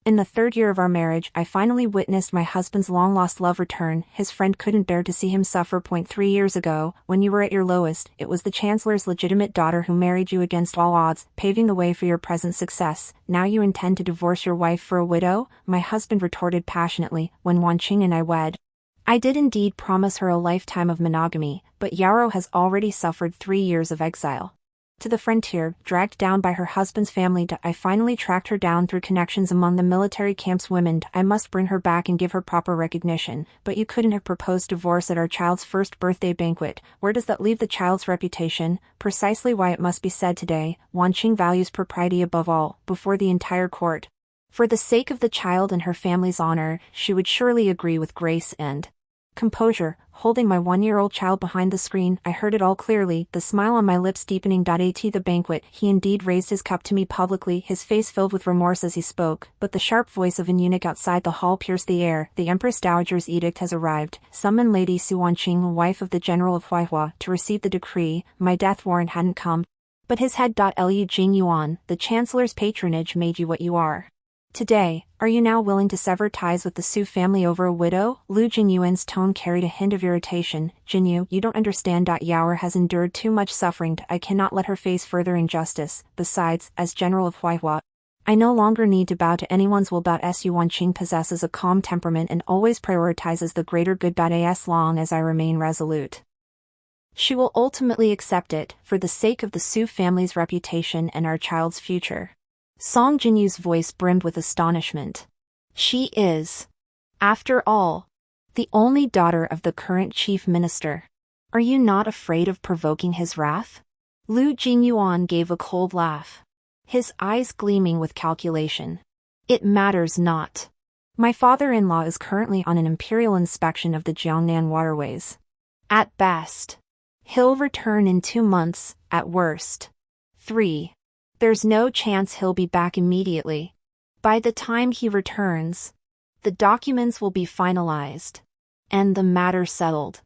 In the third year of our marriage, I finally witnessed my husband's long-lost love return. His friend couldn't bear to see him suffer. 3 years ago, when you were at your lowest, it was the Chancellor's legitimate daughter who married you against all odds, paving the way for your present success. Now you intend to divorce your wife for a widow? My husband retorted passionately, when Wanqing and I wed. I did indeed promise her a lifetime of monogamy, but Yarrow has already suffered 3 years of exile. To the frontier, dragged down by her husband's family. I finally tracked her down through connections among the military camp's women. I must bring her back and give her proper recognition, but you couldn't have proposed divorce at our child's first birthday banquet. Where does that leave the child's reputation? Precisely why it must be said today, Wanqing values propriety above all, before the entire court. For the sake of the child and her family's honor, she would surely agree with grace and composure. Holding my 1-year-old child behind the screen, I heard it all clearly, the smile on my lips deepening. At the banquet, he indeed raised his cup to me publicly, his face filled with remorse as he spoke, but the sharp voice of an eunuch outside the hall pierced the air. The Empress Dowager's edict has arrived. Summon Lady Su Wanqing, wife of the General of Huaihua, to receive the decree. My death warrant hadn't come, but his head. Lu Jingyuan, the Chancellor's patronage made you what you are today. Are you now willing to sever ties with the Su family over a widow? Lu Jinyuan's tone carried a hint of irritation. Jinyu, you don't understand. Yaoer has endured too much suffering. I cannot let her face further injustice. Besides, as General of Huaihua, I no longer need to bow to anyone's will. Su Wanqing possesses a calm temperament and always prioritizes the greater good. As long as I remain resolute, she will ultimately accept it, for the sake of the Su family's reputation and our child's future. Song Jinyu's voice brimmed with astonishment. She is, after all, the only daughter of the current chief minister. Are you not afraid of provoking his wrath? Lu Jinyuan gave a cold laugh, his eyes gleaming with calculation. It matters not. My father-in-law is currently on an imperial inspection of the Jiangnan waterways. At best, he'll return in 2 months, at worst 3. There's no chance he'll be back immediately. By the time he returns, the documents will be finalized, and the matter settled.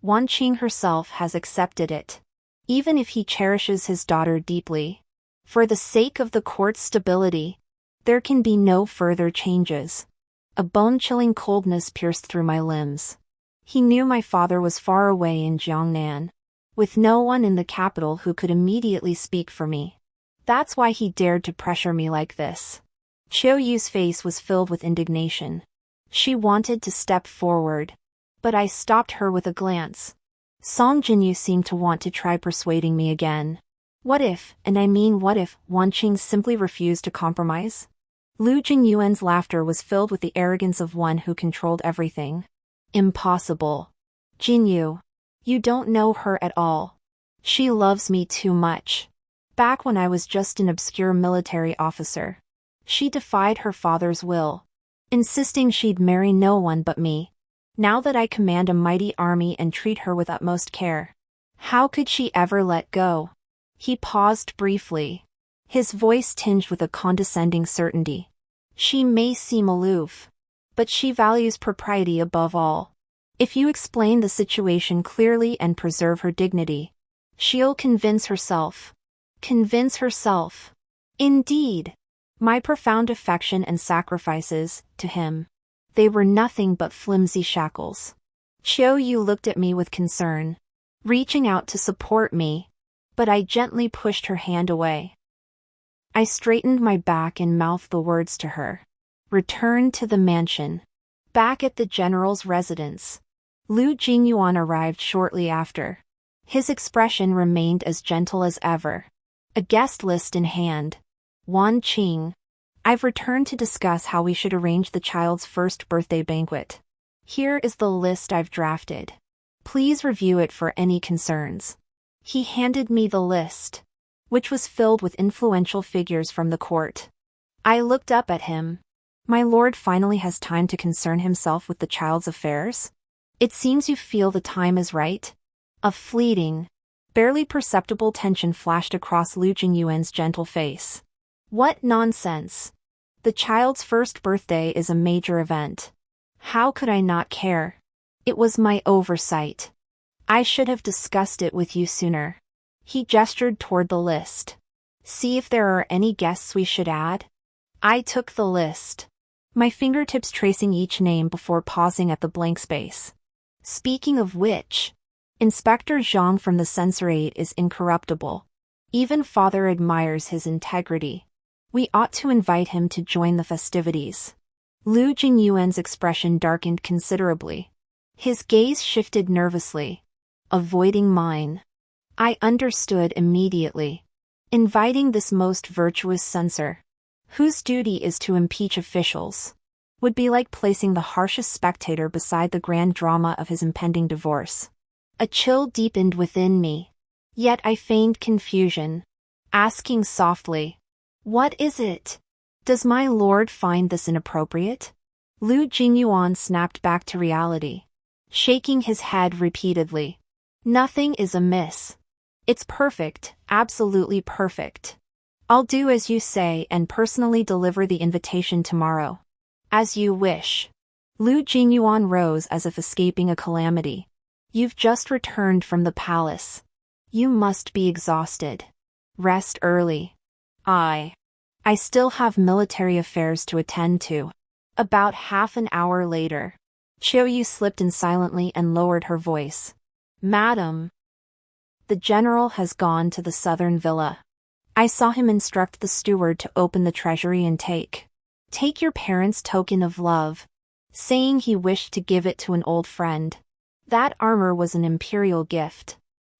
Wanqing herself has accepted it. Even if he cherishes his daughter deeply, for the sake of the court's stability, there can be no further changes. A bone-chilling coldness pierced through my limbs. He knew my father was far away in Jiangnan, with no one in the capital who could immediately speak for me. That's why he dared to pressure me like this. Qiu Yu's face was filled with indignation. She wanted to step forward, but I stopped her with a glance. Song Jinyu seemed to want to try persuading me again. What if, and I mean what if, Wanqing simply refused to compromise? Lu Jinyuan's laughter was filled with the arrogance of one who controlled everything. Impossible. Jinyu, you don't know her at all. She loves me too much. Back when I was just an obscure military officer, she defied her father's will, insisting she'd marry no one but me. Now that I command a mighty army and treat her with utmost care, how could she ever let go? He paused briefly, his voice tinged with a condescending certainty. She may seem aloof, but she values propriety above all. If you explain the situation clearly and preserve her dignity, she'll convince herself. Convince herself. Indeed, my profound affection and sacrifices, to him, they were nothing but flimsy shackles. Qiu Yu looked at me with concern, reaching out to support me, but I gently pushed her hand away. I straightened my back and mouthed the words to her. Return to the mansion. Back at the general's residence, Lu Jingyuan arrived shortly after. His expression remained as gentle as ever. A guest list in hand. Wanqing, I've returned to discuss how we should arrange the child's first birthday banquet. Here is the list I've drafted. Please review it for any concerns. He handed me the list, which was filled with influential figures from the court. I looked up at him. My lord finally has time to concern himself with the child's affairs? It seems you feel the time is right. A fleeting, barely perceptible tension flashed across Lu Jinyuan's gentle face. What nonsense! The child's first birthday is a major event. How could I not care? It was my oversight. I should have discussed it with you sooner. He gestured toward the list. See if there are any guests we should add. I took the list, my fingertips tracing each name before pausing at the blank space. Speaking of which, Inspector Zhang from the censorate is incorruptible. Even Father admires his integrity. We ought to invite him to join the festivities. Lu Jingyuan's expression darkened considerably. His gaze shifted nervously, avoiding mine. I understood immediately. Inviting this most virtuous censor, whose duty is to impeach officials, would be like placing the harshest spectator beside the grand drama of his impending divorce. A chill deepened within me. Yet I feigned confusion, asking softly, "What is it? Does my lord find this inappropriate?" Lu Jingyuan snapped back to reality, shaking his head repeatedly. "Nothing is amiss. It's perfect, absolutely perfect. I'll do as you say and personally deliver the invitation tomorrow." "As you wish." Lu Jingyuan rose as if escaping a calamity. "You've just returned from the palace. You must be exhausted. Rest early." I still have military affairs to attend to." About half an hour later, Qiuyu slipped in silently and lowered her voice. "Madam, the general has gone to the southern villa. I saw him instruct the steward to open the treasury and take your parents' token of love, saying he wished to give it to an old friend. That armor was an imperial gift.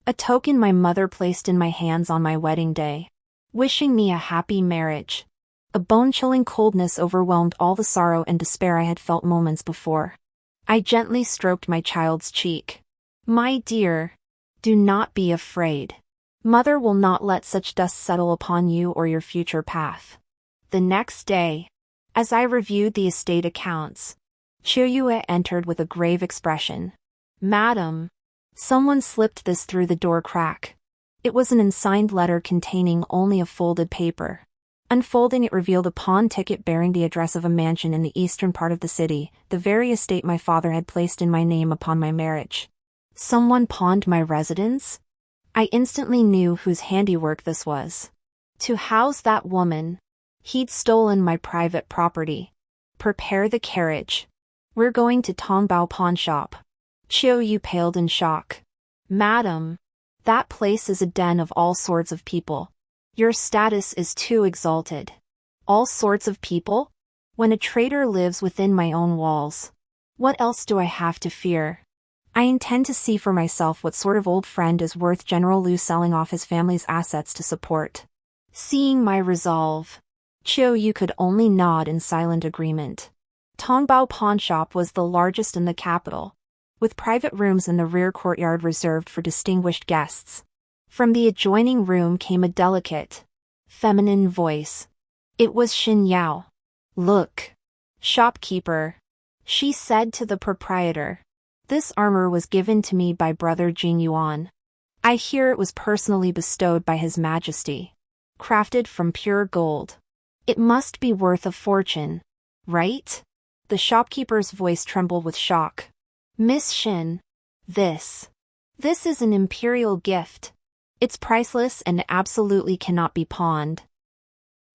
A token my mother placed in my hands on my wedding day, wishing me a happy marriage." A bone-chilling coldness overwhelmed all the sorrow and despair I had felt moments before. I gently stroked my child's cheek. "My dear, do not be afraid. Mother will not let such dust settle upon you or your future path." The next day, as I reviewed the estate accounts, Qiuyu entered with a grave expression. "Madam, someone slipped this through the door crack." It was an unsigned letter containing only a folded paper. Unfolding it revealed a pawn ticket bearing the address of a mansion in the eastern part of the city, the very estate my father had placed in my name upon my marriage. Someone pawned my residence? I instantly knew whose handiwork this was. To house that woman, he'd stolen my private property. "Prepare the carriage. We're going to Tongbao pawn shop." Qiuyu paled in shock. "Madam, that place is a den of all sorts of people. Your status is too exalted." "All sorts of people? When a traitor lives within my own walls, what else do I have to fear? I intend to see for myself what sort of old friend is worth General Lu selling off his family's assets to support." Seeing my resolve, Qiuyu could only nod in silent agreement. Tongbao pawn shop was the largest in the capital, with private rooms in the rear courtyard reserved for distinguished guests. From the adjoining room came a delicate, feminine voice. It was Xin Yao. "Look, shopkeeper," she said to the proprietor. "This armor was given to me by Brother Jingyuan. I hear it was personally bestowed by His Majesty. Crafted from pure gold. It must be worth a fortune, right?" The shopkeeper's voice trembled with shock. "Miss Xin, this is an imperial gift. It's priceless and absolutely cannot be pawned."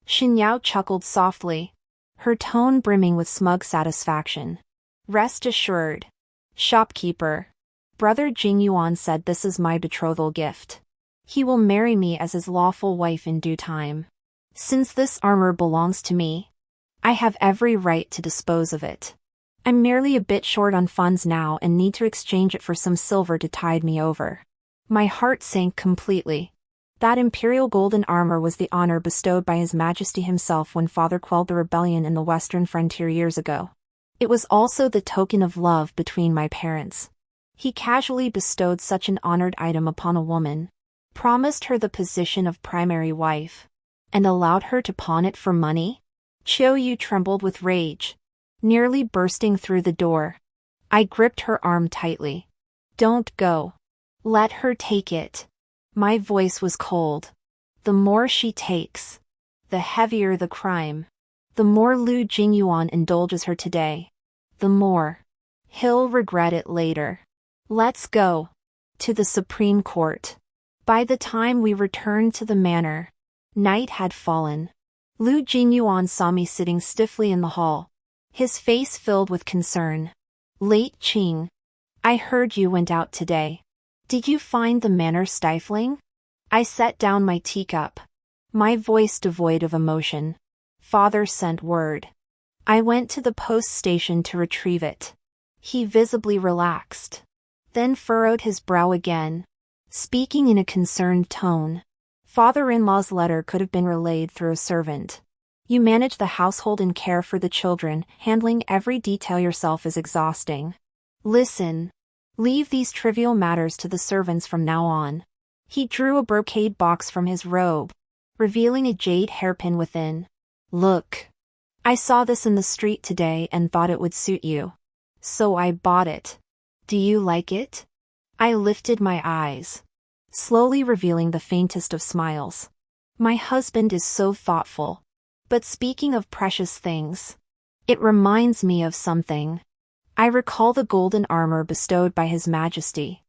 Xin Yao chuckled softly, her tone brimming with smug satisfaction. "Rest assured, shopkeeper. Brother Jingyuan said this is my betrothal gift. He will marry me as his lawful wife in due time. Since this armor belongs to me, I have every right to dispose of it. I'm merely a bit short on funds now and need to exchange it for some silver to tide me over." My heart sank completely. That imperial golden armor was the honor bestowed by His Majesty himself when Father quelled the rebellion in the western frontier years ago. It was also the token of love between my parents. He casually bestowed such an honored item upon a woman, promised her the position of primary wife, and allowed her to pawn it for money? Qiuyu trembled with rage, nearly bursting through the door. I gripped her arm tightly. "Don't go. Let her take it." My voice was cold. "The more she takes, the heavier the crime. The more Lu Jingyuan indulges her today, the more he'll regret it later. Let's go to the Supreme Court." By the time we returned to the manor, night had fallen. Lu Jingyuan saw me sitting stiffly in the hall, his face filled with concern. Late Qing. I heard you went out today. Did you find the manner stifling? I set down my teacup, my voice devoid of emotion. Father sent word. I went to the post station to retrieve it. He visibly relaxed, then furrowed his brow again, speaking in a concerned tone. Father-in-law's letter could have been relayed through a servant. You manage the household and care for the children, handling every detail yourself is exhausting. Listen. Leave these trivial matters to the servants from now on. He drew a brocade box from his robe, revealing a jade hairpin within. Look. I saw this in the street today and thought it would suit you. So I bought it. Do you like it? I lifted my eyes, slowly revealing the faintest of smiles. My husband is so thoughtful. But speaking of precious things, it reminds me of something. I recall the golden armor bestowed by His Majesty,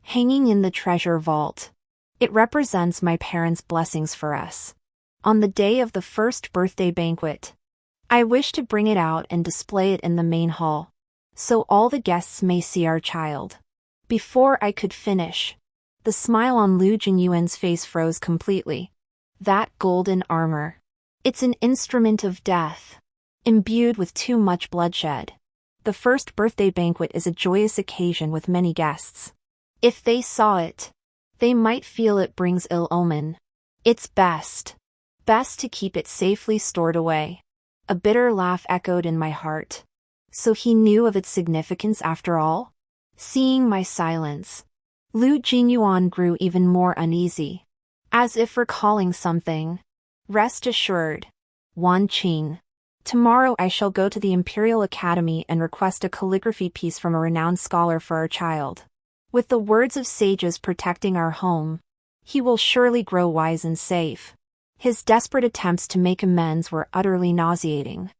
hanging in the treasure vault. It represents my parents' blessings for us. On the day of the first birthday banquet, I wish to bring it out and display it in the main hall, so all the guests may see our child. Before I could finish, the smile on Lu Jinyuan's face froze completely. That golden armor. It's an instrument of death, imbued with too much bloodshed. The first birthday banquet is a joyous occasion with many guests. If they saw it, they might feel it brings ill omen. It's best to keep it safely stored away. A bitter laugh echoed in my heart. So he knew of its significance after all? Seeing my silence, Lu Jinyuan grew even more uneasy, as if recalling something. Rest assured, Wan Qing. Tomorrow I shall go to the Imperial Academy and request a calligraphy piece from a renowned scholar for our child. With the words of sages protecting our home, he will surely grow wise and safe. His desperate attempts to make amends were utterly nauseating.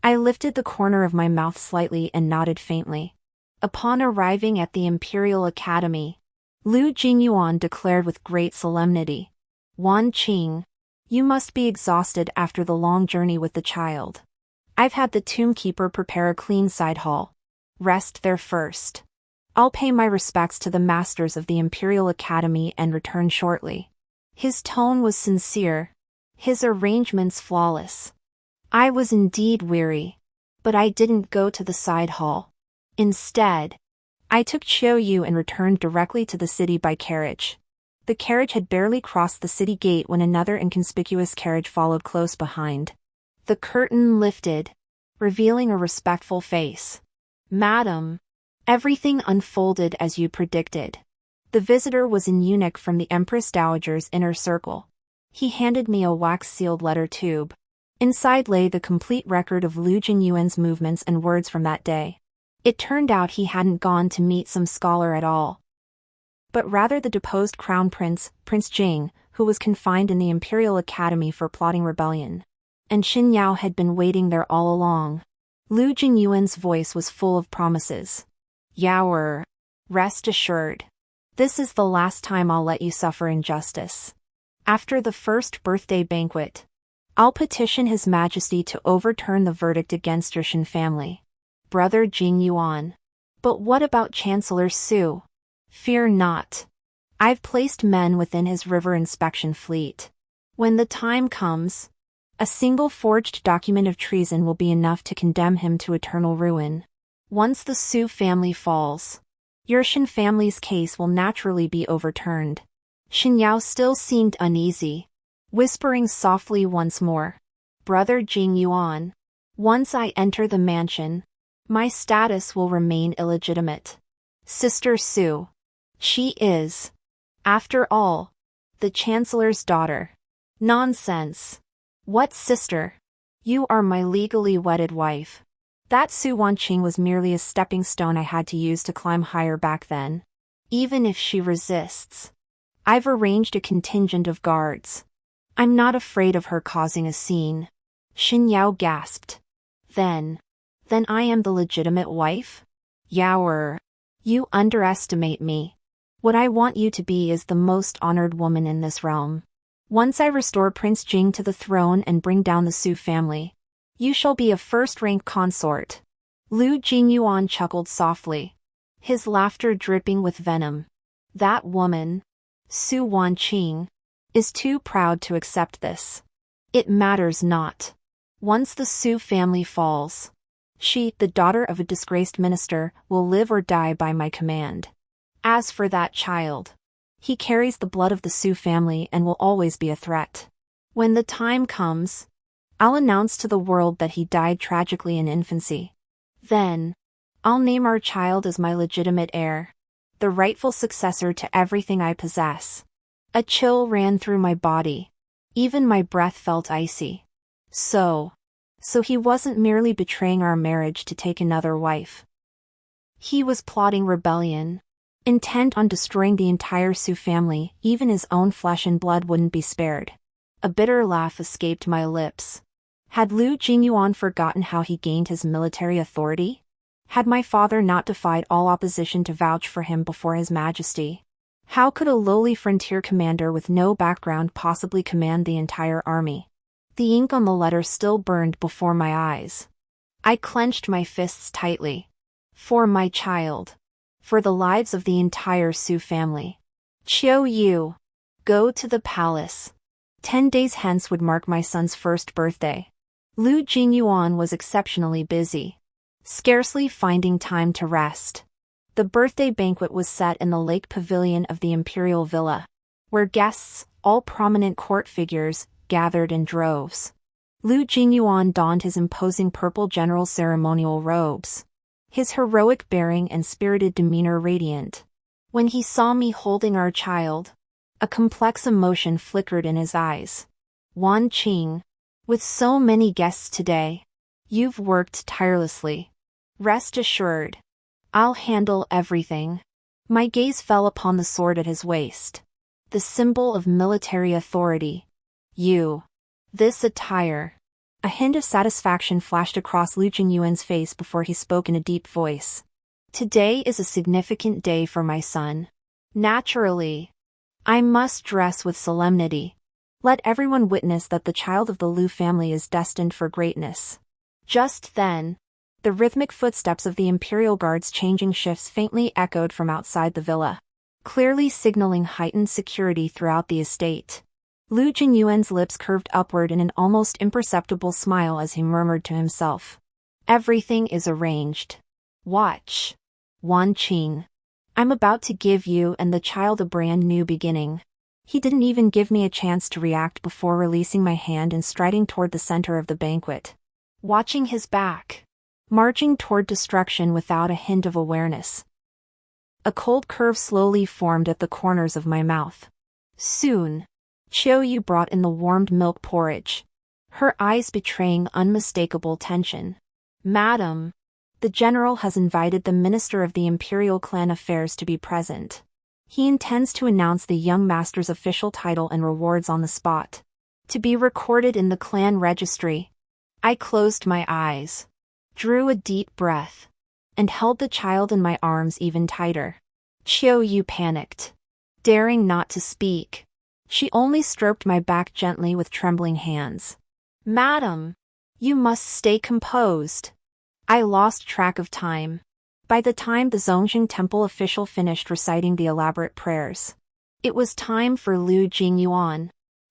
I lifted the corner of my mouth slightly and nodded faintly. Upon arriving at the Imperial Academy, Lu Jinyuan declared with great solemnity, Wan Qing, you must be exhausted after the long journey with the child. I've had the tombkeeper prepare a clean side hall. Rest there first. I'll pay my respects to the masters of the Imperial Academy and return shortly. His tone was sincere, his arrangements flawless. I was indeed weary, but I didn't go to the side hall. Instead, I took Qiu Yu and returned directly to the city by carriage. The carriage had barely crossed the city gate when another inconspicuous carriage followed close behind. The curtain lifted, revealing a respectful face. Madam, everything unfolded as you predicted. The visitor was an eunuch from the Empress Dowager's inner circle. He handed me a wax-sealed letter tube. Inside lay the complete record of Lu Jinyuan's movements and words from that day. It turned out he hadn't gone to meet some scholar at all, but rather the deposed crown prince, Prince Jing, who was confined in the Imperial Academy for plotting rebellion. And Xin Yao had been waiting there all along. Lu Jinyuan's voice was full of promises. Yaoer, rest assured. This is the last time I'll let you suffer injustice. After the first birthday banquet, I'll petition His Majesty to overturn the verdict against your Shen family. Brother Jing Yuan. But what about Chancellor Su? Fear not. I've placed men within his river inspection fleet. When the time comes, a single forged document of treason will be enough to condemn him to eternal ruin. Once the Su family falls, your Shen family's case will naturally be overturned. Xin Yao still seemed uneasy, whispering softly once more. Brother Jing Yuan, once I enter the mansion, my status will remain illegitimate. Sister Su. She is, after all, the Chancellor's daughter. Nonsense. What sister? You are my legally wedded wife. That Su Wanqing was merely a stepping stone I had to use to climb higher back then. Even if she resists, I've arranged a contingent of guards. I'm not afraid of her causing a scene. Xin Yao gasped. Then I am the legitimate wife? Yaoer, you underestimate me. What I want you to be is the most honored woman in this realm. Once I restore Prince Jing to the throne and bring down the Su family, You shall be a first-rank consort. Lu Jingyuan chuckled softly, his laughter dripping with venom. That woman, Su Wanqing, is too proud to accept this. It matters not. Once the Su family falls, she, the daughter of a disgraced minister, will live or die by my command. As for that child, he carries the blood of the Su family and will always be a threat. When the time comes, I'll announce to the world that he died tragically in infancy. Then, I'll name our child as my legitimate heir, the rightful successor to everything I possess. A chill ran through my body. Even my breath felt icy. So he wasn't merely betraying our marriage to take another wife. He was plotting rebellion, intent on destroying the entire Su family. Even his own flesh and blood wouldn't be spared. A bitter laugh escaped my lips. Had Lu Jingyuan forgotten how he gained his military authority? Had my father not defied all opposition to vouch for him before His Majesty? How could a lowly frontier commander with no background possibly command the entire army? The ink on the letter still burned before my eyes. I clenched my fists tightly. For my child. For the lives of the entire Su family. Qiu Yu. Go to the palace. 10 days hence would mark my son's first birthday. Lu Jingyuan was exceptionally busy, scarcely finding time to rest. The birthday banquet was set in the lake pavilion of the imperial villa, where guests, all prominent court figures, gathered in droves. Lu Jingyuan donned his imposing purple general ceremonial robes, his heroic bearing and spirited demeanor radiant. When he saw me holding our child, a complex emotion flickered in his eyes. Wanqing, with so many guests today, you've worked tirelessly. Rest assured, I'll handle everything. My gaze fell upon the sword at his waist, the symbol of military authority. This attire. A hint of satisfaction flashed across Lu Jingyuan's face before he spoke in a deep voice. Today is a significant day for my son. Naturally, I must dress with solemnity. Let everyone witness that the child of the Lu family is destined for greatness. Just then, the rhythmic footsteps of the Imperial Guard's changing shifts faintly echoed from outside the villa, clearly signaling heightened security throughout the estate. Lu Jingyuan's lips curved upward in an almost imperceptible smile as he murmured to himself. Everything is arranged. Watch. Wanqing. I'm about to give you and the child a brand new beginning. He didn't even give me a chance to react before releasing my hand and striding toward the center of the banquet. Watching his back, marching toward destruction without a hint of awareness. A cold curve slowly formed at the corners of my mouth. Soon, Qiu Yu brought in the warmed milk porridge, her eyes betraying unmistakable tension. Madam, the general has invited the Minister of the Imperial Clan Affairs to be present. He intends to announce the young master's official title and rewards on the spot, to be recorded in the clan registry. I closed my eyes, drew a deep breath, and held the child in my arms even tighter. Qiu Yu panicked, daring not to speak. She only stroked my back gently with trembling hands. Madam, you must stay composed. I lost track of time. By the time the Zhongxing temple official finished reciting the elaborate prayers, it was time for Lu Jingyuan,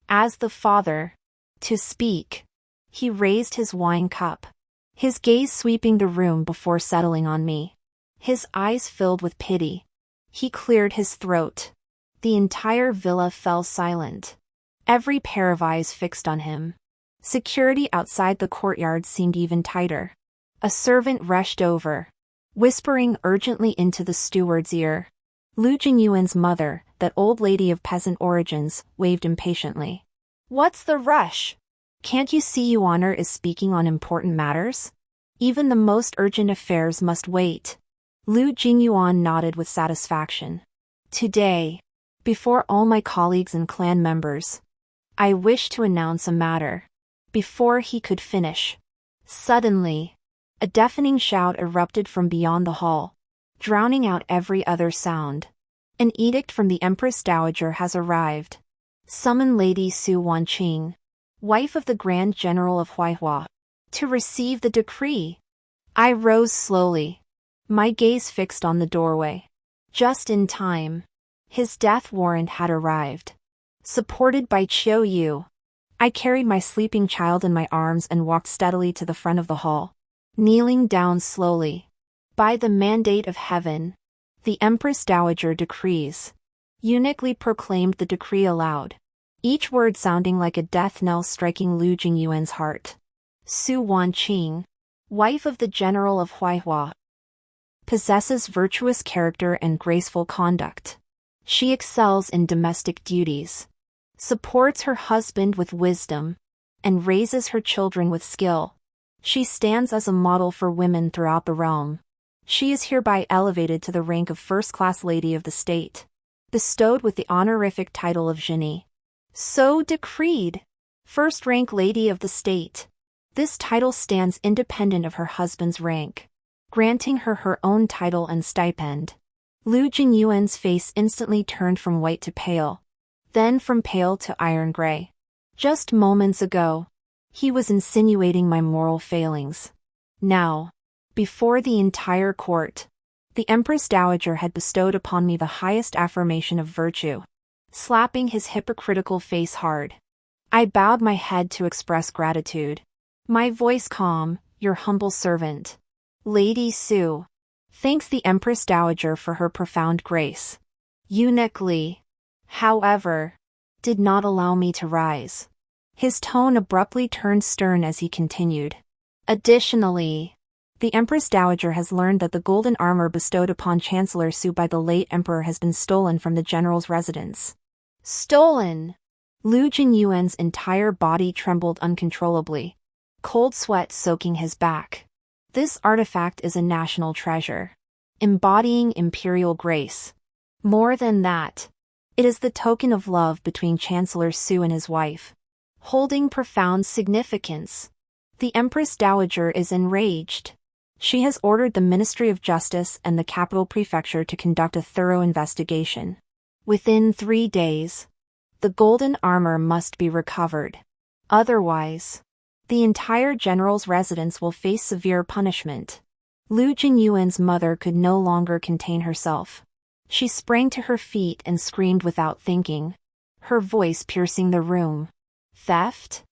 as the father, to speak. He raised his wine cup, his gaze sweeping the room before settling on me. His eyes filled with pity. He cleared his throat. The entire villa fell silent, every pair of eyes fixed on him. Security outside the courtyard seemed even tighter. A servant rushed over, whispering urgently into the steward's ear. Lu Jingyuan's mother, that old lady of peasant origins, waved impatiently. What's the rush? Can't you see your honor is speaking on important matters? Even the most urgent affairs must wait. Lu Jingyuan nodded with satisfaction. Today, before all my colleagues and clan members, I wish to announce a matter. Before he could finish, suddenly, a deafening shout erupted from beyond the hall, drowning out every other sound. An edict from the Empress Dowager has arrived. Summon Lady Su Wanqing, wife of the Grand General of Huaihua. To receive the decree. I rose slowly, my gaze fixed on the doorway. Just in time. His death warrant had arrived. Supported by Chiu Yu. I carried my sleeping child in my arms and walked steadily to the front of the hall. Kneeling down slowly. By the mandate of heaven. The Empress Dowager decrees. Eunuchly proclaimed the decree aloud. Each word sounding like a death knell striking Lu Jingyuan's heart. Su Wanqing, wife of the general of Huaihua, possesses virtuous character and graceful conduct. She excels in domestic duties, supports her husband with wisdom, and raises her children with skill. She stands as a model for women throughout the realm. She is hereby elevated to the rank of first-class lady of the state, bestowed with the honorific title of Zhini. So decreed. First-rank lady of the state. This title stands independent of her husband's rank, granting her her own title and stipend. Lu Jingyuan's face instantly turned from white to pale, then from pale to iron gray. Just moments ago, he was insinuating my moral failings. Now, before the entire court, the Empress Dowager had bestowed upon me the highest affirmation of virtue, slapping his hypocritical face hard. I bowed my head to express gratitude. My voice calm, your humble servant. Lady Su. Thanks the Empress Dowager for her profound grace. Eunuch Li, however, did not allow me to rise. His tone abruptly turned stern as he continued. Additionally, the Empress Dowager has learned that the golden armor bestowed upon Chancellor Su by the late emperor has been stolen from the general's residence. Stolen! Lu Jinyuan's entire body trembled uncontrollably, cold sweat soaking his back. This artifact is a national treasure, embodying imperial grace. More than that, it is the token of love between Chancellor Su and his wife, holding profound significance. The Empress Dowager is enraged. She has ordered the Ministry of Justice and the Capital Prefecture to conduct a thorough investigation. Within 3 days, the golden armor must be recovered. Otherwise, the entire general's residence will face severe punishment. Lu Jinyuan's mother could no longer contain herself. She sprang to her feet and screamed without thinking, her voice piercing the room. Theft?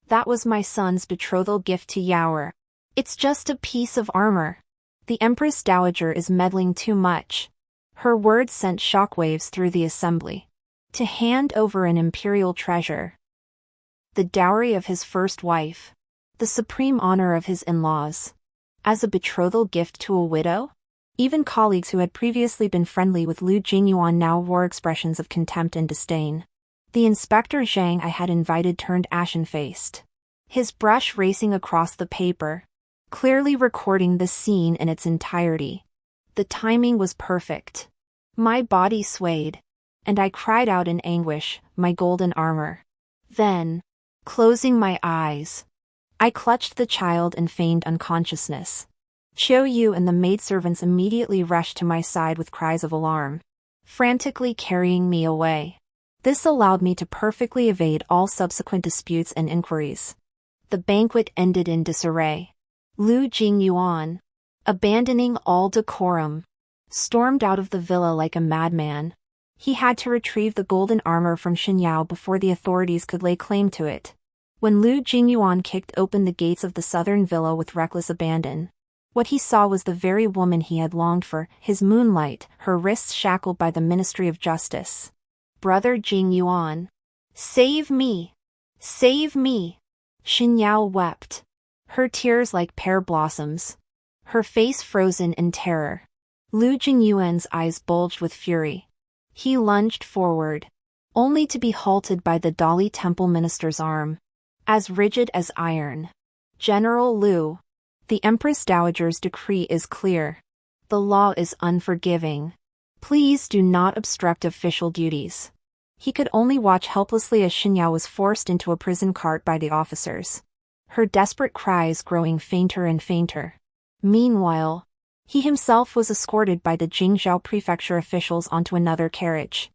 That was my son's betrothal gift to Yaoer. It's just a piece of armor. The Empress Dowager is meddling too much. Her words sent shockwaves through the assembly. To hand over an imperial treasure, the dowry of his first wife, the supreme honor of his in-laws, as a betrothal gift to a widow? Even colleagues who had previously been friendly with Lu Jingyuan now wore expressions of contempt and disdain. The Inspector Zhang I had invited turned ashen-faced, his brush racing across the paper, clearly recording the scene in its entirety. The timing was perfect. My body swayed, and I cried out in anguish, my golden armor. Then, closing my eyes, I clutched the child and feigned unconsciousness. Chiu Yu and the maidservants immediately rushed to my side with cries of alarm, frantically carrying me away. This allowed me to perfectly evade all subsequent disputes and inquiries. The banquet ended in disarray. Lu Jingyuan, abandoning all decorum, stormed out of the villa like a madman. He had to retrieve the golden armor from Xinyao before the authorities could lay claim to it. When Lu Jingyuan kicked open the gates of the southern villa with reckless abandon, what he saw was the very woman he had longed for, his moonlight, her wrists shackled by the Ministry of Justice. Brother Jingyuan, save me! Save me! Xinyao wept, her tears like pear blossoms, her face frozen in terror. Lu Jingyuan's eyes bulged with fury. He lunged forward, only to be halted by the Dali Temple minister's arm, as rigid as iron. General Lu, the Empress Dowager's decree is clear. The law is unforgiving. Please do not obstruct official duties. He could only watch helplessly as Xinyao was forced into a prison cart by the officers, her desperate cries growing fainter and fainter. Meanwhile, he himself was escorted by the Jingzhou prefecture officials onto another carriage,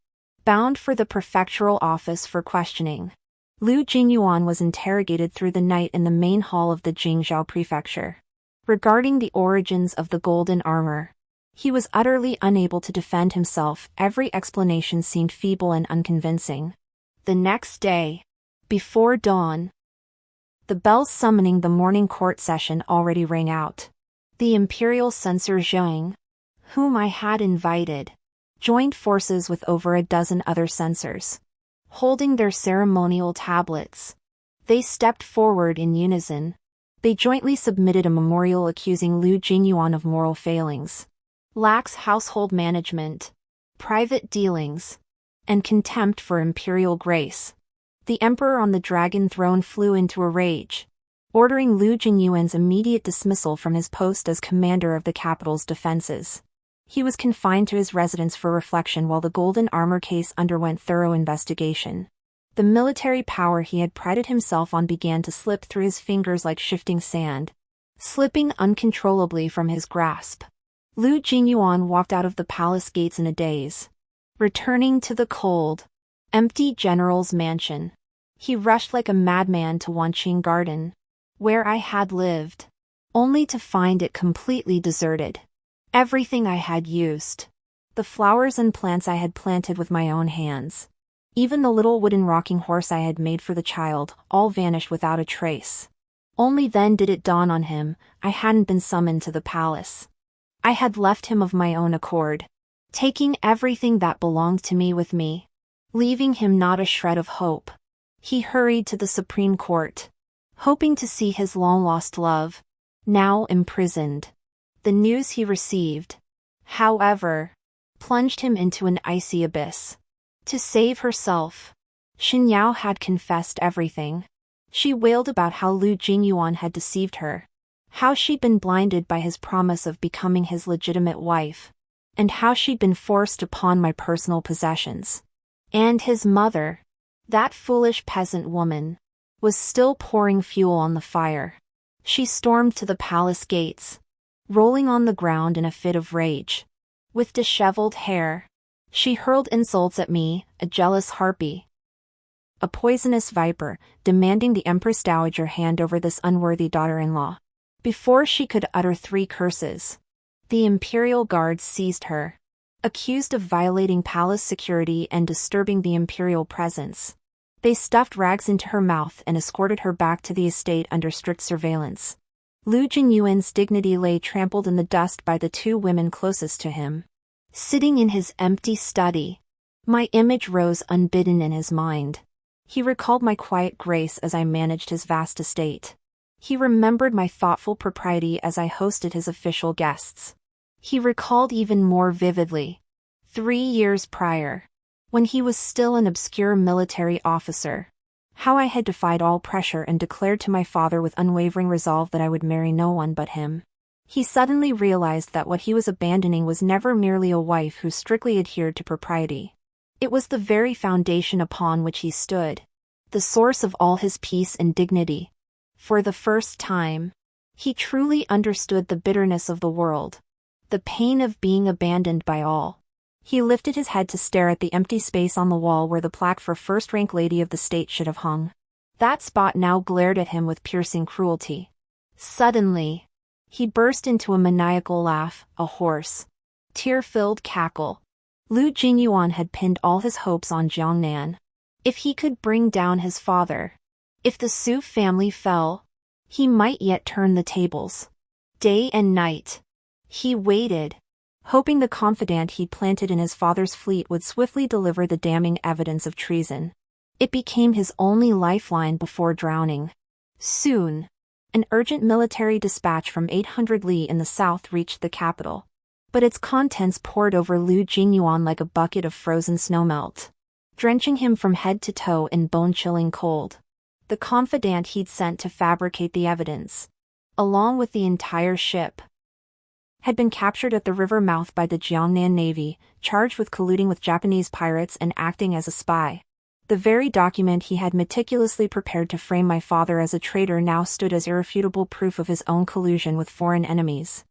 bound for the prefectural office for questioning. Lu Jingyuan was interrogated through the night in the main hall of the Jingzhou prefecture. Regarding the origins of the golden armor, he was utterly unable to defend himself. Every explanation seemed feeble and unconvincing. The next day, before dawn, the bells summoning the morning court session already rang out. The imperial censor Zhang, whom I had invited, joined forces with over a dozen other censors. Holding their ceremonial tablets, they stepped forward in unison. They jointly submitted a memorial accusing Lu Jingyuan of moral failings, lax household management, private dealings, and contempt for imperial grace. The emperor on the dragon throne flew into a rage, ordering Lu Jingyuan's immediate dismissal from his post as commander of the capital's defenses. He was confined to his residence for reflection while the golden armor case underwent thorough investigation. The military power he had prided himself on began to slip through his fingers like shifting sand, slipping uncontrollably from his grasp. Lu Jingyuan walked out of the palace gates in a daze. Returning to the cold, empty general's mansion, he rushed like a madman to Wanqing Garden, where I had lived, only to find it completely deserted. Everything I had used, the flowers and plants I had planted with my own hands, even the little wooden rocking horse I had made for the child, all vanished without a trace. Only then did it dawn on him, I hadn't been summoned to the palace. I had left him of my own accord, taking everything that belonged to me with me, leaving him not a shred of hope. He hurried to the Supreme Court, hoping to see his long-lost love, now imprisoned. The news he received, however, plunged him into an icy abyss. To save herself, Xin Yao had confessed everything. She wailed about how Lu Jingyuan had deceived her, how she'd been blinded by his promise of becoming his legitimate wife, and how she'd been forced to pawn my personal possessions. And his mother, that foolish peasant woman, was still pouring fuel on the fire. She stormed to the palace gates, rolling on the ground in a fit of rage. With disheveled hair, she hurled insults at me, a jealous harpy, a poisonous viper, demanding the Empress Dowager hand over this unworthy daughter-in-law. Before she could utter 3 curses, the imperial guards seized her, accused of violating palace security and disturbing the imperial presence. They stuffed rags into her mouth and escorted her back to the estate under strict surveillance. Lu Jingyuan's dignity lay trampled in the dust by the 2 women closest to him. Sitting in his empty study, my image rose unbidden in his mind. He recalled my quiet grace as I managed his vast estate. He remembered my thoughtful propriety as I hosted his official guests. He recalled even more vividly, 3 years prior, when he was still an obscure military officer, how I had defied all pressure and declared to my father with unwavering resolve that I would marry no one but him. He suddenly realized that what he was abandoning was never merely a wife who strictly adhered to propriety. It was the very foundation upon which he stood, the source of all his peace and dignity. For the first time, he truly understood the bitterness of the world, the pain of being abandoned by all. He lifted his head to stare at the empty space on the wall where the plaque for first-rank lady of the state should have hung. That spot now glared at him with piercing cruelty. Suddenly, he burst into a maniacal laugh, a hoarse, tear-filled cackle. Lu Jingyuan had pinned all his hopes on Jiangnan. If he could bring down his father, if the Su family fell, he might yet turn the tables. Day and night, he waited, hoping the confidant he'd planted in his father's fleet would swiftly deliver the damning evidence of treason. It became his only lifeline before drowning. Soon, an urgent military dispatch from 800 Li in the south reached the capital, but its contents poured over Lu Jingyuan like a bucket of frozen snowmelt, drenching him from head to toe in bone-chilling cold. The confidant he'd sent to fabricate the evidence, along with the entire ship, had been captured at the river mouth by the Jiangnan Navy, charged with colluding with Japanese pirates and acting as a spy. The very document he had meticulously prepared to frame my father as a traitor now stood as irrefutable proof of his own collusion with foreign enemies.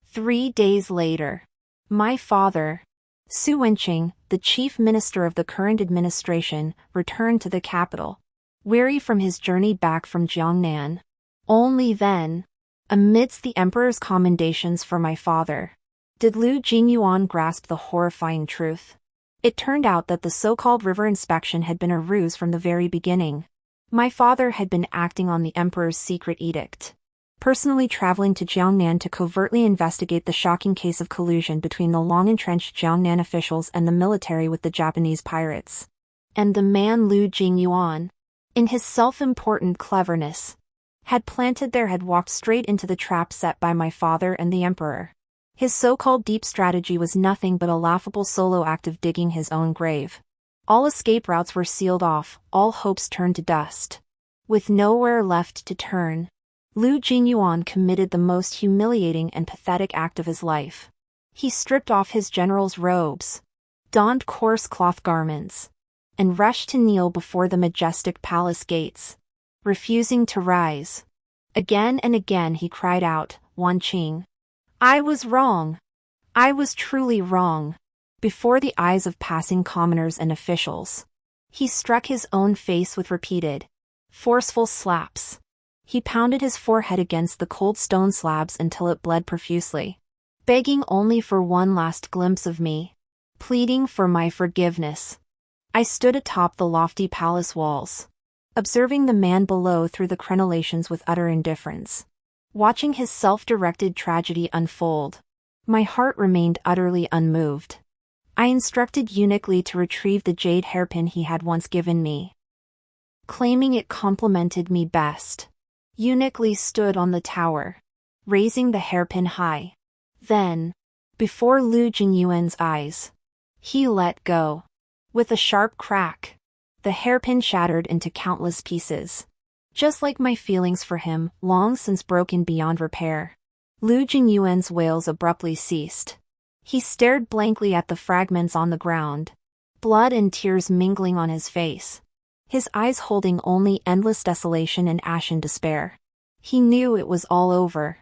3 days later, my father, Su Wenqing, the chief minister of the current administration, returned to the capital. weary from his journey back from Jiangnan. Only then, amidst the emperor's commendations for my father, did Lu Jingyuan grasp the horrifying truth. It turned out that the so-called river inspection had been a ruse from the very beginning. My father had been acting on the emperor's secret edict, personally traveling to Jiangnan to covertly investigate the shocking case of collusion between the long-entrenched Jiangnan officials and the military with the Japanese pirates. And the man Lu Jingyuan, in his self-important cleverness, had walked straight into the trap set by my father and the emperor. His so-called deep strategy was nothing but a laughable solo act of digging his own grave. All escape routes were sealed off, all hopes turned to dust. With nowhere left to turn, Lu Jingyuan committed the most humiliating and pathetic act of his life. He stripped off his general's robes, donned coarse cloth garments, and rushed to kneel before the majestic palace gates, refusing to rise. Again and again he cried out, "Wan Qing, I was wrong. I was truly wrong," before the eyes of passing commoners and officials. He struck his own face with repeated, forceful slaps. He pounded his forehead against the cold stone slabs until it bled profusely, begging only for one last glimpse of me, pleading for my forgiveness. I stood atop the lofty palace walls, observing the man below through the crenellations with utter indifference. Watching his self-directed tragedy unfold, my heart remained utterly unmoved. I instructed Eunuch Li to retrieve the jade hairpin he had once given me, claiming it complemented me best. Eunuch Li stood on the tower, raising the hairpin high. Then, before Lu Jingyuan's eyes, he let go. With a sharp crack, the hairpin shattered into countless pieces. Just like my feelings for him, long since broken beyond repair. Lu Jingyuan's wails abruptly ceased. He stared blankly at the fragments on the ground, blood and tears mingling on his face, his eyes holding only endless desolation and ashen despair. He knew it was all over,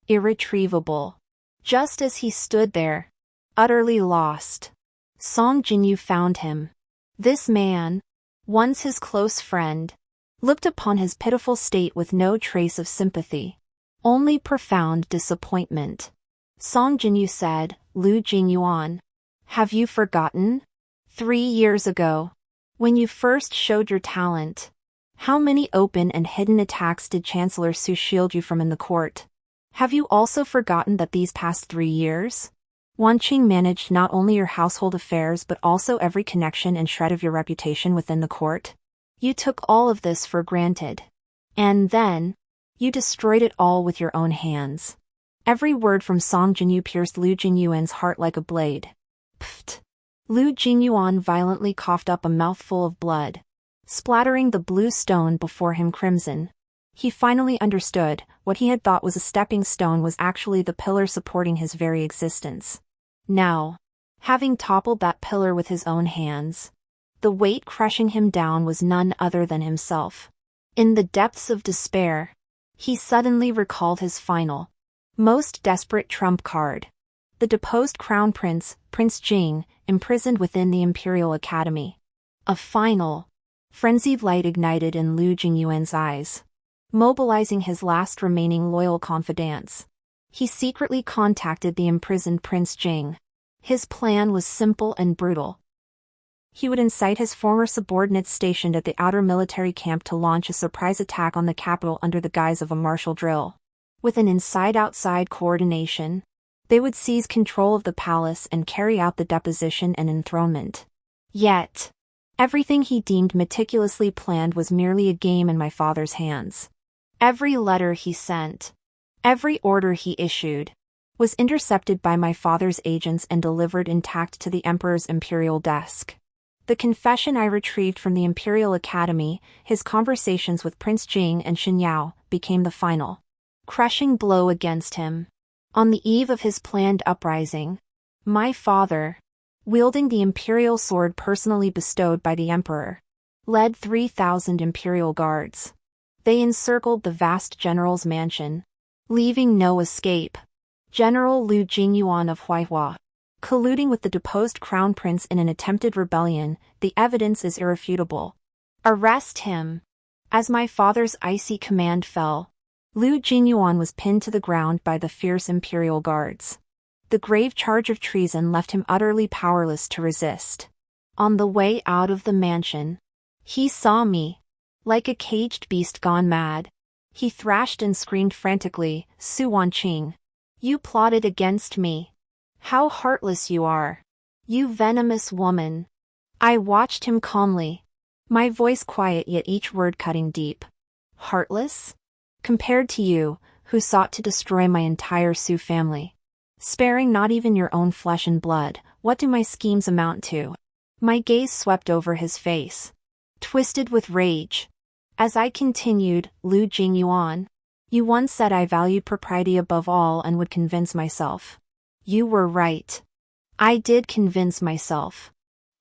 irretrievable. Just as he stood there, utterly lost, Song Jinyu found him. This man, once his close friend, looked upon his pitiful state with no trace of sympathy, only profound disappointment. Song Jinyu said, "Lu Jingyuan, have you forgotten? 3 years ago, when you first showed your talent, how many open and hidden attacks did Chancellor Su shield you from in the court? Have you also forgotten that these past 3 years, Wan Qing managed not only your household affairs but also every connection and shred of your reputation within the court? You took all of this for granted. And then, you destroyed it all with your own hands." Every word from Song Jinyu pierced Lu Jingyuan's heart like a blade. Pfft! Lu Jingyuan violently coughed up a mouthful of blood, splattering the blue stone before him crimson. He finally understood, what he had thought was a stepping stone was actually the pillar supporting his very existence. Now, having toppled that pillar with his own hands, the weight crushing him down was none other than himself. In the depths of despair, he suddenly recalled his final, most desperate trump card. The deposed crown prince, Prince Jing, imprisoned within the Imperial Academy. A final, frenzied light ignited in Lu Jingyuan's eyes, mobilizing his last remaining loyal confidants. He secretly contacted the imprisoned Prince Jing. His plan was simple and brutal. He would incite his former subordinates stationed at the outer military camp to launch a surprise attack on the capital under the guise of a martial drill. With an inside-outside coordination, they would seize control of the palace and carry out the deposition and enthronement. Yet, everything he deemed meticulously planned was merely a game in my father's hands. Every letter he sent, every order he issued, was intercepted by my father's agents and delivered intact to the emperor's imperial desk. The confession I retrieved from the Imperial Academy, his conversations with Prince Jing and Xin Yao, became the final, crushing blow against him. On the eve of his planned uprising, my father, wielding the imperial sword personally bestowed by the emperor, led 3,000 imperial guards. They encircled the vast general's mansion, leaving no escape. General Lu Jingyuan of Huaihua, colluding with the deposed crown prince in an attempted rebellion, the evidence is irrefutable. Arrest him. As my father's icy command fell, Liu Jingyuan was pinned to the ground by the fierce imperial guards. The grave charge of treason left him utterly powerless to resist. On the way out of the mansion, he saw me. Like a caged beast gone mad, he thrashed and screamed frantically, "Su Wanqing! You plotted against me! How heartless you are! You venomous woman!" I watched him calmly, my voice quiet yet each word cutting deep. Heartless? Compared to you, who sought to destroy my entire Su family. Sparing not even your own flesh and blood, what do my schemes amount to? My gaze swept over his face, twisted with rage. As I continued, "Liu Jingyuan, you once said I valued propriety above all and would convince myself. You were right. I did convince myself.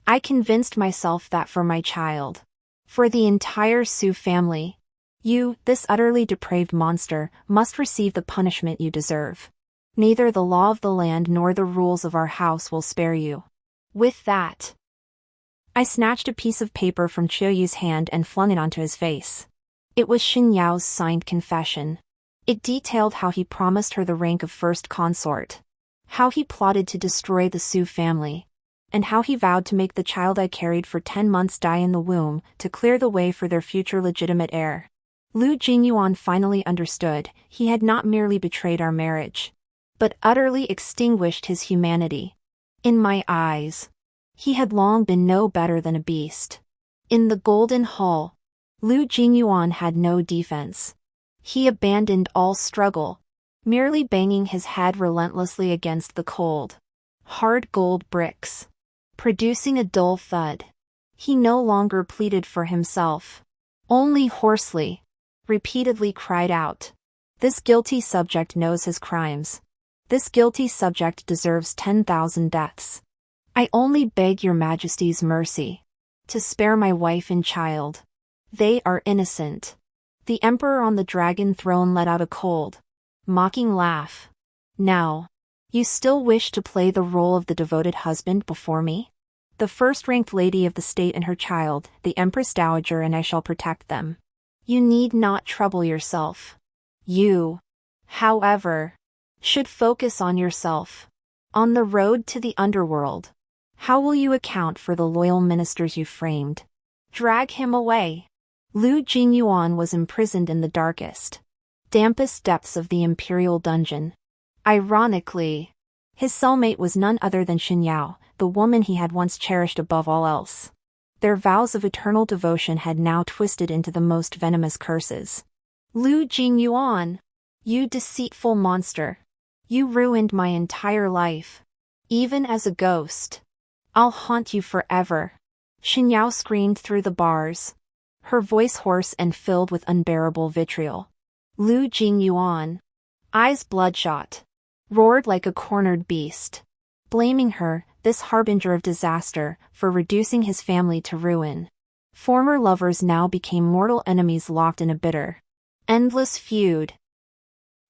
I convinced myself that for my child, for the entire Su family, you, this utterly depraved monster, must receive the punishment you deserve. Neither the law of the land nor the rules of our house will spare you." With that, I snatched a piece of paper from Qiuyu's hand and flung it onto his face. It was Xin Yao's signed confession. It detailed how he promised her the rank of first consort, how he plotted to destroy the Su family, and how he vowed to make the child I carried for 10 months die in the womb to clear the way for their future legitimate heir. Liu Jingyuan finally understood. He had not merely betrayed our marriage, but utterly extinguished his humanity. In my eyes, he had long been no better than a beast. In the Golden Hall, Liu Jingyuan had no defense. He abandoned all struggle, merely banging his head relentlessly against the cold, hard gold bricks, producing a dull thud. He no longer pleaded for himself, only hoarsely, repeatedly cried out, "This guilty subject knows his crimes. This guilty subject deserves 10,000 deaths. I only beg your majesty's mercy, to spare my wife and child. They are innocent." The emperor on the dragon throne let out a cold, mocking laugh. "Now, you still wish to play the role of the devoted husband before me? The first-ranked lady of the state and her child, the Empress Dowager, and I shall protect them. You need not trouble yourself. You, however, should focus on yourself. On the road to the underworld, how will you account for the loyal ministers you framed? Drag him away." Liu Jingyuan was imprisoned in the darkest, dampest depths of the imperial dungeon. Ironically, his cellmate was none other than Xin Yao, the woman he had once cherished above all else. Their vows of eternal devotion had now twisted into the most venomous curses. "Liu Jingyuan, you deceitful monster. You ruined my entire life. Even as a ghost, I'll haunt you forever." Xin Yao screamed through the bars, her voice hoarse and filled with unbearable vitriol. Liu Jingyuan, eyes bloodshot, roared like a cornered beast, blaming her, this harbinger of disaster, for reducing his family to ruin. Former lovers now became mortal enemies locked in a bitter, endless feud.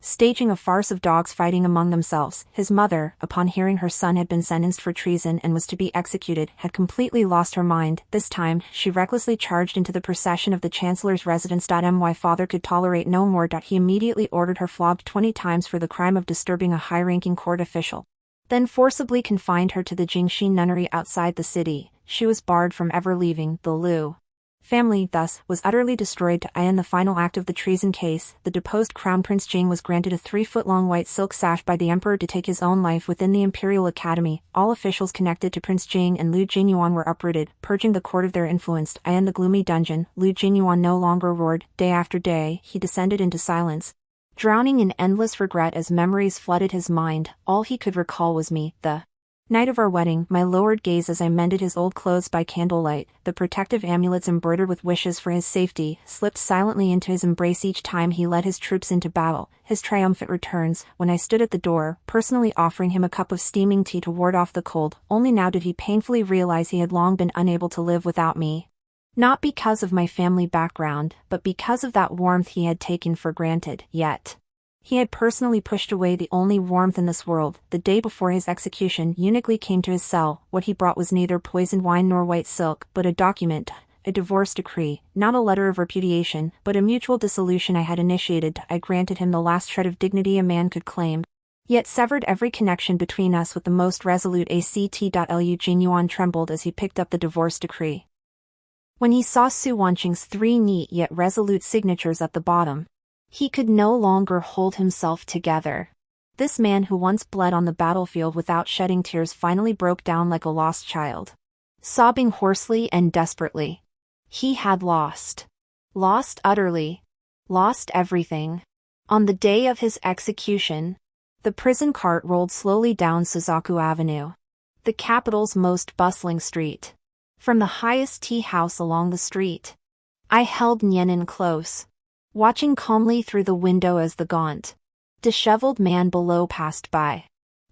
Staging a farce of dogs fighting among themselves, his mother, upon hearing her son had been sentenced for treason and was to be executed, had completely lost her mind. This time, she recklessly charged into the procession of the chancellor's residence. My father could tolerate no more. He immediately ordered her flogged 20 times for the crime of disturbing a high-ranking court official, then forcibly confined her to the Jingxi nunnery outside the city. She was barred from ever leaving the Liu family. Thus, was utterly destroyed. In the final act of the treason case, the deposed Crown Prince Jing was granted a 3-foot-long white silk sash by the emperor to take his own life within the Imperial Academy. All officials connected to Prince Jing and Liu Jingyuan were uprooted, purging the court of their influence. In the gloomy dungeon, Liu Jingyuan no longer roared. Day after day, he descended into silence, drowning in endless regret as memories flooded his mind. All he could recall was me, the night of our wedding, my lowered gaze as I mended his old clothes by candlelight, the protective amulets embroidered with wishes for his safety, slipped silently into his embrace each time he led his troops into battle, his triumphant returns, when I stood at the door, personally offering him a cup of steaming tea to ward off the cold. Only now did he painfully realize he had long been unable to live without me. Not because of my family background, but because of that warmth he had taken for granted. Yet he had personally pushed away the only warmth in this world. The day before his execution, eunuchly came to his cell. What he brought was neither poisoned wine nor white silk, but a document a divorce decree, not a letter of repudiation, but a mutual dissolution I had initiated. I granted him the last shred of dignity a man could claim, yet severed every connection between us with the most resolute act. Jin Yuan trembled as he picked up the divorce decree. When he saw Su Wanqing's 3 neat yet resolute signatures at the bottom, he could no longer hold himself together. This man who once bled on the battlefield without shedding tears finally broke down like a lost child, sobbing hoarsely and desperately. He had lost. Lost utterly. Lost everything. On the day of his execution, the prison cart rolled slowly down Suzaku Avenue, the capital's most bustling street. From the highest tea house along the street, I held Nianin close, watching calmly through the window as the gaunt, disheveled man below passed by.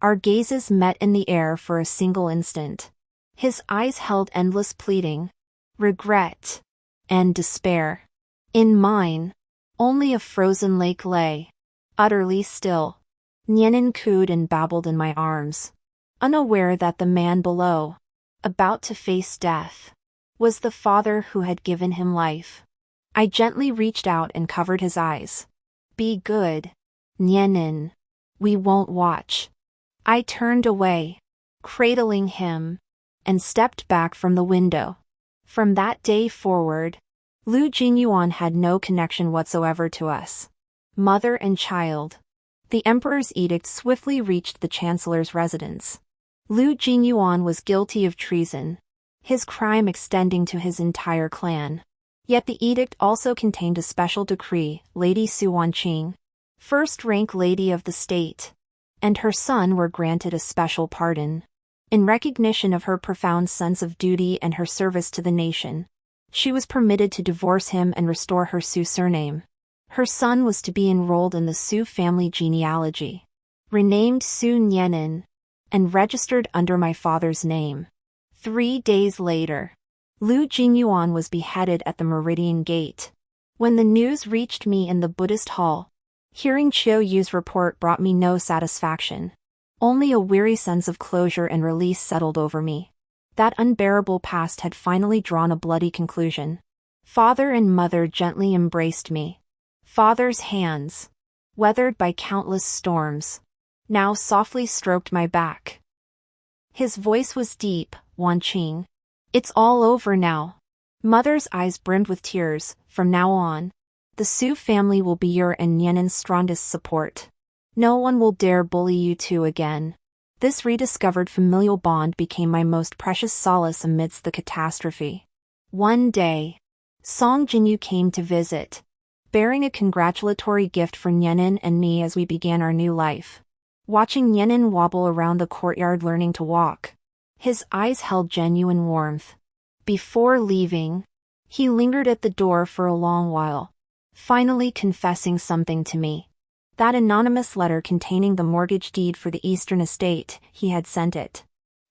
Our gazes met in the air for a single instant. His eyes held endless pleading, regret, and despair. In mine, only a frozen lake lay, utterly still. Nianin cooed and babbled in my arms, unaware that the man below, about to face death, was the father who had given him life. I gently reached out and covered his eyes. Be good, Nianin. We won't watch. I turned away, cradling him, and stepped back from the window. From that day forward, Lu Jinyuan had no connection whatsoever to us. Mother and child. The emperor's edict swiftly reached the chancellor's residence. Lu Jinyuan was guilty of treason, his crime extending to his entire clan. Yet the edict also contained a special decree. Lady Su Wanqing, first-rank lady of the state, and her son were granted a special pardon. In recognition of her profound sense of duty and her service to the nation, she was permitted to divorce him and restore her Su surname. Her son was to be enrolled in the Su family genealogy, renamed Su Nianin, and registered under my father's name. 3 days later, Lu Jinyuan was beheaded at the Meridian Gate. When the news reached me in the Buddhist hall, hearing Chiu Yu's report brought me no satisfaction. Only a weary sense of closure and release settled over me. That unbearable past had finally drawn a bloody conclusion. Father and mother gently embraced me. Father's hands, weathered by countless storms, now softly stroked my back. His voice was deep. Wanqing, it's all over now. Mother's eyes brimmed with tears. From now on, the Su family will be your and Nianin's strongest support. No one will dare bully you two again. This rediscovered familial bond became my most precious solace amidst the catastrophe. One day, Song Jinyu came to visit, bearing a congratulatory gift for Nianin and me as we began our new life. Watching Nianin wobble around the courtyard learning to walk, his eyes held genuine warmth. Before leaving, he lingered at the door for a long while, finally confessing something to me. That anonymous letter containing the mortgage deed for the eastern estate, he had sent it.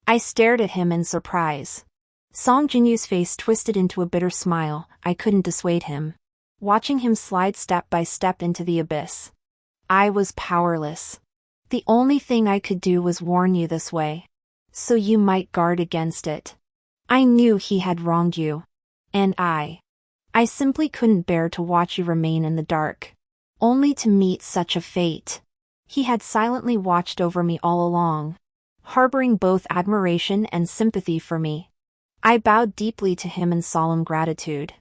I stared at him in surprise. Song Jinyu's face twisted into a bitter smile. I couldn't dissuade him, watching him slide step by step into the abyss. I was powerless. The only thing I could do was warn you this way, so you might guard against it. I knew he had wronged you, and I simply couldn't bear to watch you remain in the dark, only to meet such a fate. He had silently watched over me all along, harboring both admiration and sympathy for me. I bowed deeply to him in solemn gratitude,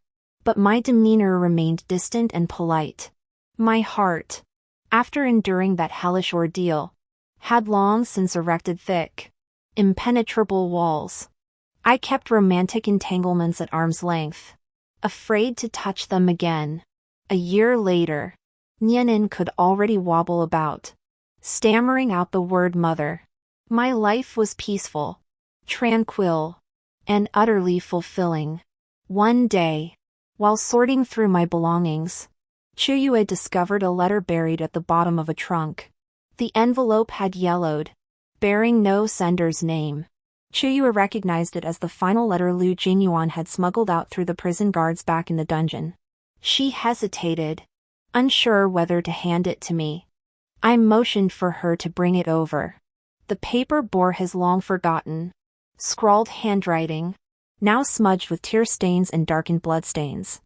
but my demeanor remained distant and polite. My heart, after enduring that hellish ordeal, had long since erected thick, impenetrable walls. I kept romantic entanglements at arm's length, afraid to touch them again. A year later, Nianin could already wobble about, stammering out the word mother. My life was peaceful, tranquil, and utterly fulfilling. One day, while sorting through my belongings, Chuyue discovered a letter buried at the bottom of a trunk. The envelope had yellowed, bearing no sender's name. Chuyue recognized it as the final letter Lu Jinyuan had smuggled out through the prison guards back in the dungeon. She hesitated, unsure whether to hand it to me. I motioned for her to bring it over. The paper bore his long-forgotten, scrawled handwriting, now smudged with tear stains and darkened bloodstains.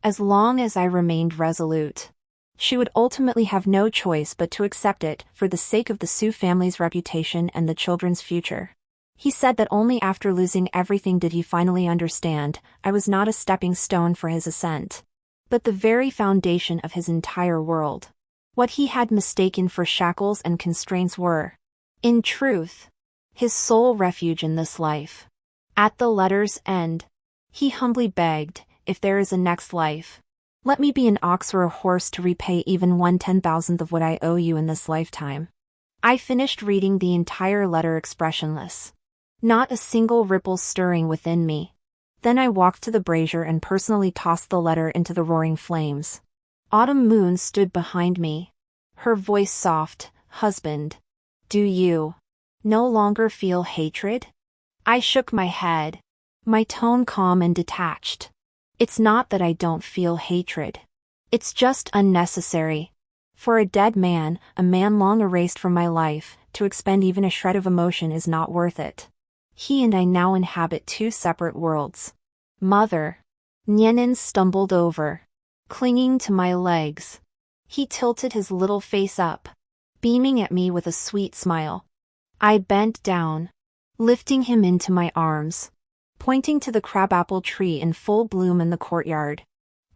As long as I remained resolute, she would ultimately have no choice but to accept it for the sake of the Sioux family's reputation and the children's future. He said that only after losing everything did he finally understand I was not a stepping stone for his ascent, but the very foundation of his entire world. What he had mistaken for shackles and constraints were, in truth, his sole refuge in this life. At the letter's end, he humbly begged, if there is a next life, let me be an ox or a horse to repay even 1/10,000th of what I owe you in this lifetime. I finished reading the entire letter expressionless, not a single ripple stirring within me. Then I walked to the brazier and personally tossed the letter into the roaring flames. Autumn Moon stood behind me, her voice soft. Husband, do you no longer feel hatred? I shook my head, my tone calm and detached. It's not that I don't feel hatred. It's just unnecessary. For a dead man, a man long erased from my life, to expend even a shred of emotion is not worth it. He and I now inhabit two separate worlds. Mother. Nyenin stumbled over, clinging to my legs. He tilted his little face up, beaming at me with a sweet smile. I bent down, lifting him into my arms, pointing to the crabapple tree in full bloom in the courtyard.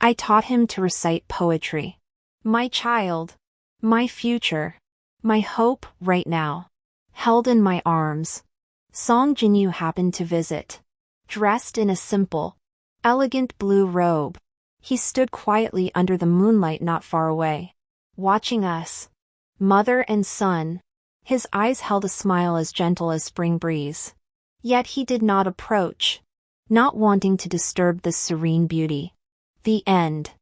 I taught him to recite poetry. My child, my future, my hope right now, held in my arms. Song Jinyu happened to visit. Dressed in a simple, elegant blue robe, he stood quietly under the moonlight not far away, watching us, mother and son. His eyes held a smile as gentle as spring breeze. Yet he did not approach, not wanting to disturb this serene beauty. The end.